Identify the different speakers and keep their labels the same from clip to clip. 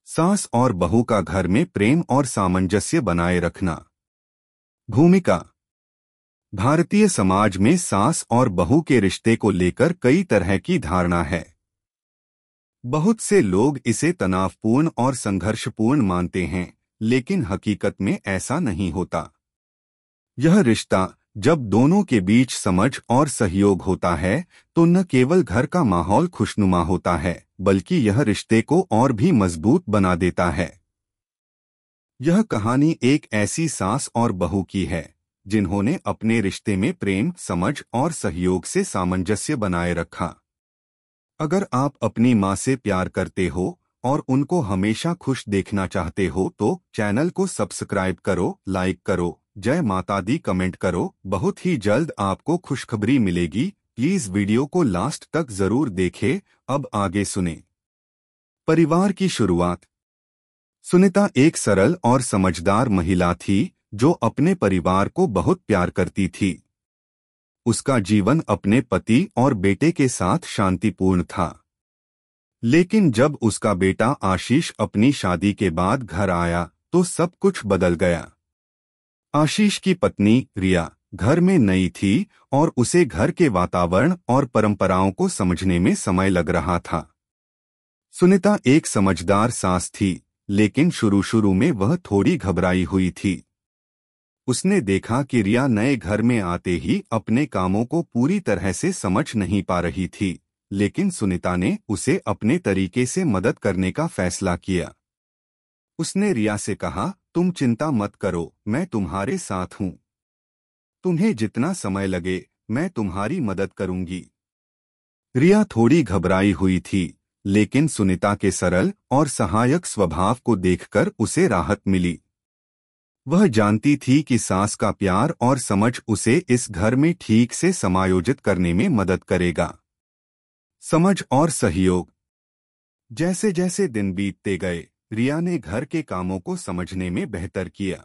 Speaker 1: सास और बहू का घर में प्रेम और सामंजस्य बनाए रखना। भूमिका। भारतीय समाज में सास और बहू के रिश्ते को लेकर कई तरह की धारणा है। बहुत से लोग इसे तनावपूर्ण और संघर्षपूर्ण मानते हैं, लेकिन हकीकत में ऐसा नहीं होता। यह रिश्ता जब दोनों के बीच समझ और सहयोग होता है तो न केवल घर का माहौल खुशनुमा होता है, बल्कि यह रिश्ते को और भी मजबूत बना देता है। यह कहानी एक ऐसी सास और बहू की है जिन्होंने अपने रिश्ते में प्रेम, समझ और सहयोग से सामंजस्य बनाए रखा। अगर आप अपनी माँ से प्यार करते हो और उनको हमेशा खुश देखना चाहते हो तो चैनल को सब्सक्राइब करो, लाइक करो, जय माता दी कमेंट करो। बहुत ही जल्द आपको खुशखबरी मिलेगी। प्लीज वीडियो को लास्ट तक जरूर देखें। अब आगे सुने। परिवार की शुरुआत। सुनीता एक सरल और समझदार महिला थी जो अपने परिवार को बहुत प्यार करती थी। उसका जीवन अपने पति और बेटे के साथ शांतिपूर्ण था। लेकिन जब उसका बेटा आशीष अपनी शादी के बाद घर आया तो सब कुछ बदल गया। आशीष की पत्नी रिया घर में नई थी और उसे घर के वातावरण और परंपराओं को समझने में समय लग रहा था। सुनीता एक समझदार सास थी, लेकिन शुरू में वह थोड़ी घबराई हुई थी। उसने देखा कि रिया नए घर में आते ही अपने कामों को पूरी तरह से समझ नहीं पा रही थी, लेकिन सुनीता ने उसे अपने तरीके से मदद करने का फैसला किया। उसने रिया से कहा, तुम चिंता मत करो, मैं तुम्हारे साथ हूं। तुम्हें जितना समय लगे मैं तुम्हारी मदद करूंगी। रिया थोड़ी घबराई हुई थी, लेकिन सुनीता के सरल और सहायक स्वभाव को देखकर उसे राहत मिली। वह जानती थी कि सास का प्यार और समझ उसे इस घर में ठीक से समायोजित करने में मदद करेगा। समझ और सहयोग। जैसे जैसे दिन बीतते गए, रिया ने घर के कामों को समझने में बेहतर किया।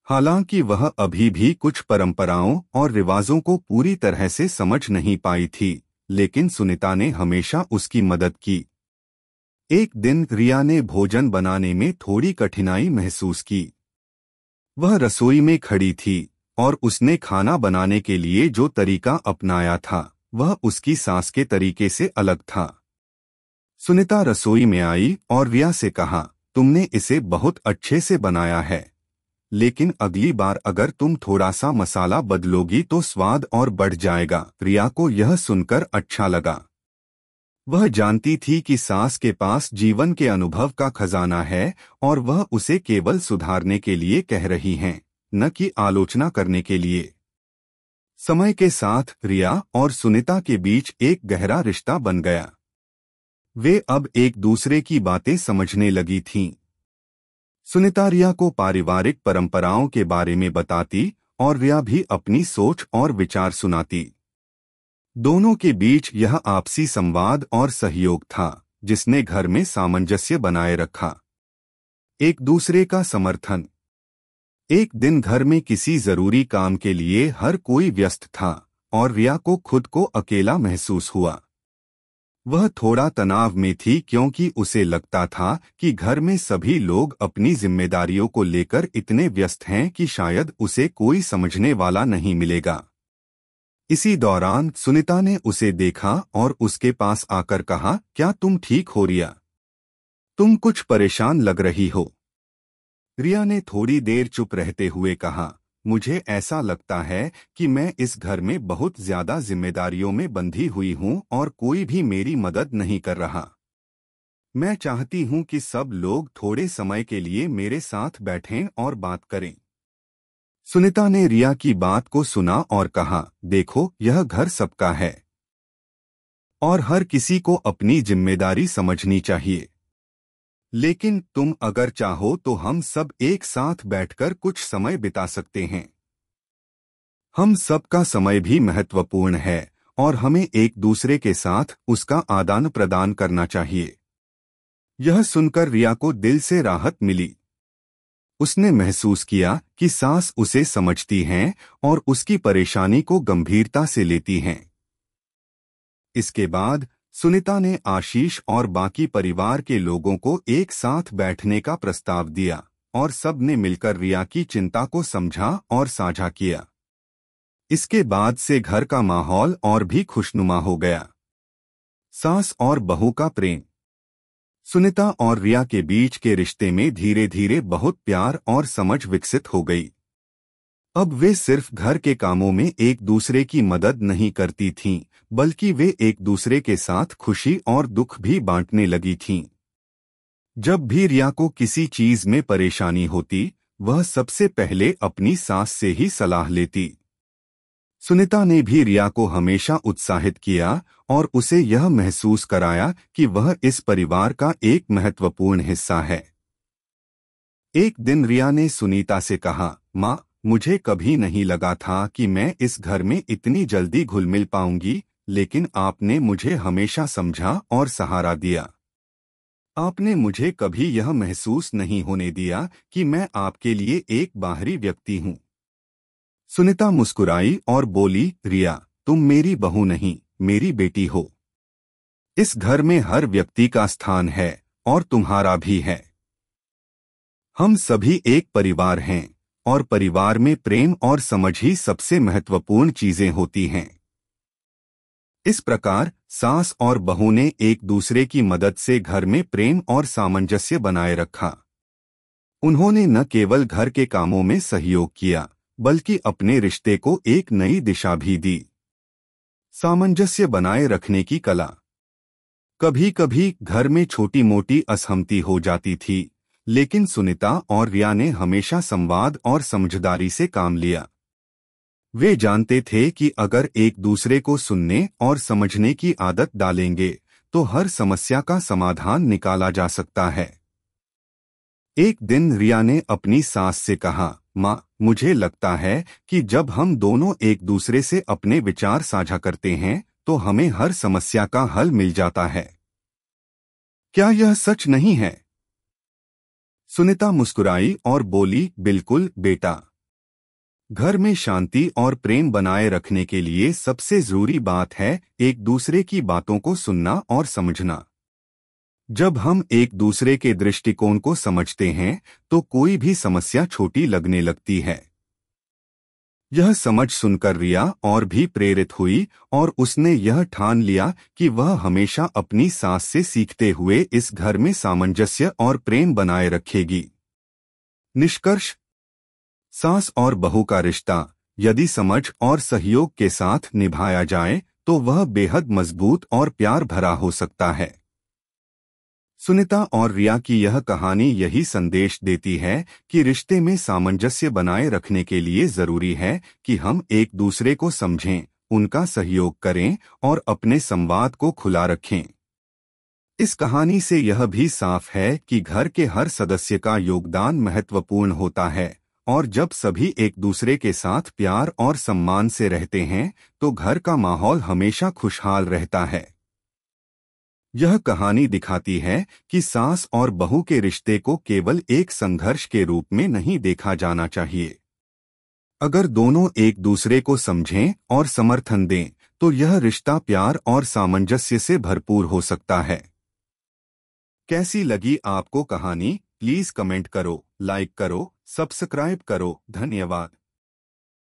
Speaker 1: हालांकि वह अभी भी कुछ परंपराओं और रिवाजों को पूरी तरह से समझ नहीं पाई थी, लेकिन सुनीता ने हमेशा उसकी मदद की। एक दिन रिया ने भोजन बनाने में थोड़ी कठिनाई महसूस की। वह रसोई में खड़ी थी और उसने खाना बनाने के लिए जो तरीका अपनाया था वह उसकी सास के तरीके से अलग था। सुनीता रसोई में आई और रिया से कहा, तुमने इसे बहुत अच्छे से बनाया है, लेकिन अगली बार अगर तुम थोड़ा सा मसाला बदलोगी तो स्वाद और बढ़ जाएगा। रिया को यह सुनकर अच्छा लगा। वह जानती थी कि सास के पास जीवन के अनुभव का खजाना है और वह उसे केवल सुधारने के लिए कह रही हैं, न कि आलोचना करने के लिए। समय के साथ रिया और सुनीता के बीच एक गहरा रिश्ता बन गया। वे अब एक दूसरे की बातें समझने लगी थीं। सुनीता रिया को पारिवारिक परंपराओं के बारे में बताती और रिया भी अपनी सोच और विचार सुनाती। दोनों के बीच यह आपसी संवाद और सहयोग था जिसने घर में सामंजस्य बनाए रखा। एक दूसरे का समर्थन। एक दिन घर में किसी जरूरी काम के लिए हर कोई व्यस्त था और रिया को खुद को अकेला महसूस हुआ। वह थोड़ा तनाव में थी क्योंकि उसे लगता था कि घर में सभी लोग अपनी जिम्मेदारियों को लेकर इतने व्यस्त हैं कि शायद उसे कोई समझने वाला नहीं मिलेगा। इसी दौरान सुनीता ने उसे देखा और उसके पास आकर कहा, क्या तुम ठीक हो रिया? तुम कुछ परेशान लग रही हो। रिया ने थोड़ी देर चुप रहते हुए कहा, मुझे ऐसा लगता है कि मैं इस घर में बहुत ज्यादा जिम्मेदारियों में बंधी हुई हूं और कोई भी मेरी मदद नहीं कर रहा। मैं चाहती हूं कि सब लोग थोड़े समय के लिए मेरे साथ बैठें और बात करें। सुनीता ने रिया की बात को सुना और कहा, देखो, यह घर सबका है और हर किसी को अपनी जिम्मेदारी समझनी चाहिए। लेकिन तुम अगर चाहो तो हम सब एक साथ बैठकर कुछ समय बिता सकते हैं। हम सबका समय भी महत्वपूर्ण है और हमें एक दूसरे के साथ उसका आदान प्रदान करना चाहिए। यह सुनकर रिया को दिल से राहत मिली। उसने महसूस किया कि सास उसे समझती हैं और उसकी परेशानी को गंभीरता से लेती हैं। इसके बाद सुनीता ने आशीष और बाकी परिवार के लोगों को एक साथ बैठने का प्रस्ताव दिया और सब ने मिलकर रिया की चिंता को समझा और साझा किया। इसके बाद से घर का माहौल और भी खुशनुमा हो गया। सास और बहू का प्रेम। सुनीता और रिया के बीच के रिश्ते में धीरे धीरे बहुत प्यार और समझ विकसित हो गई। अब वे सिर्फ घर के कामों में एक दूसरे की मदद नहीं करती थीं, बल्कि वे एक दूसरे के साथ खुशी और दुख भी बांटने लगी थीं। जब भी रिया को किसी चीज में परेशानी होती, वह सबसे पहले अपनी सास से ही सलाह लेती। सुनीता ने भी रिया को हमेशा उत्साहित किया और उसे यह महसूस कराया कि वह इस परिवार का एक महत्वपूर्ण हिस्सा है। एक दिन रिया ने सुनीता से कहा, माँ, मुझे कभी नहीं लगा था कि मैं इस घर में इतनी जल्दी घुल मिल पाऊंगी, लेकिन आपने मुझे हमेशा समझा और सहारा दिया। आपने मुझे कभी यह महसूस नहीं होने दिया कि मैं आपके लिए एक बाहरी व्यक्ति हूँ। सुनीता मुस्कुराई और बोली, रिया, तुम मेरी बहू नहीं, मेरी बेटी हो। इस घर में हर व्यक्ति का स्थान है और तुम्हारा भी है। हम सभी एक परिवार हैं और परिवार में प्रेम और समझ ही सबसे महत्वपूर्ण चीजें होती हैं। इस प्रकार सास और बहू ने एक दूसरे की मदद से घर में प्रेम और सामंजस्य बनाए रखा। उन्होंने न केवल घर के कामों में सहयोग किया, बल्कि अपने रिश्ते को एक नई दिशा भी दी। सामंजस्य बनाए रखने की कला। कभी कभी घर में छोटी मोटी असहमति हो जाती थी, लेकिन सुनीता और रिया ने हमेशा संवाद और समझदारी से काम लिया। वे जानते थे कि अगर एक दूसरे को सुनने और समझने की आदत डालेंगे तो हर समस्या का समाधान निकाला जा सकता है। एक दिन रिया ने अपनी सास से कहा, माँ, मुझे लगता है कि जब हम दोनों एक दूसरे से अपने विचार साझा करते हैं तो हमें हर समस्या का हल मिल जाता है। क्या यह सच नहीं है? सुनीता मुस्कुराई और बोली, बिल्कुल बेटा। घर में शांति और प्रेम बनाए रखने के लिए सबसे जरूरी बात है एक दूसरे की बातों को सुनना और समझना। जब हम एक दूसरे के दृष्टिकोण को समझते हैं तो कोई भी समस्या छोटी लगने लगती है। यह समझ सुनकर रिया और भी प्रेरित हुई और उसने यह ठान लिया कि वह हमेशा अपनी सास से सीखते हुए इस घर में सामंजस्य और प्रेम बनाए रखेगी। निष्कर्ष, सास और बहू का रिश्ता यदि समझ और सहयोग के साथ निभाया जाए तो वह बेहद मजबूत और प्यार भरा हो सकता है। सुनीता और रिया की यह कहानी यही संदेश देती है कि रिश्ते में सामंजस्य बनाए रखने के लिए जरूरी है कि हम एक दूसरे को समझें, उनका सहयोग करें और अपने संवाद को खुला रखें। इस कहानी से यह भी साफ है कि घर के हर सदस्य का योगदान महत्वपूर्ण होता है और जब सभी एक दूसरे के साथ प्यार और सम्मान से रहते हैं तो घर का माहौल हमेशा खुशहाल रहता है। यह कहानी दिखाती है कि सास और बहू के रिश्ते को केवल एक संघर्ष के रूप में नहीं देखा जाना चाहिए। अगर दोनों एक दूसरे को समझें और समर्थन दें तो यह रिश्ता प्यार और सामंजस्य से भरपूर हो सकता है। कैसी लगी आपको कहानी? प्लीज कमेंट करो, लाइक करो, सब्सक्राइब करो। धन्यवाद।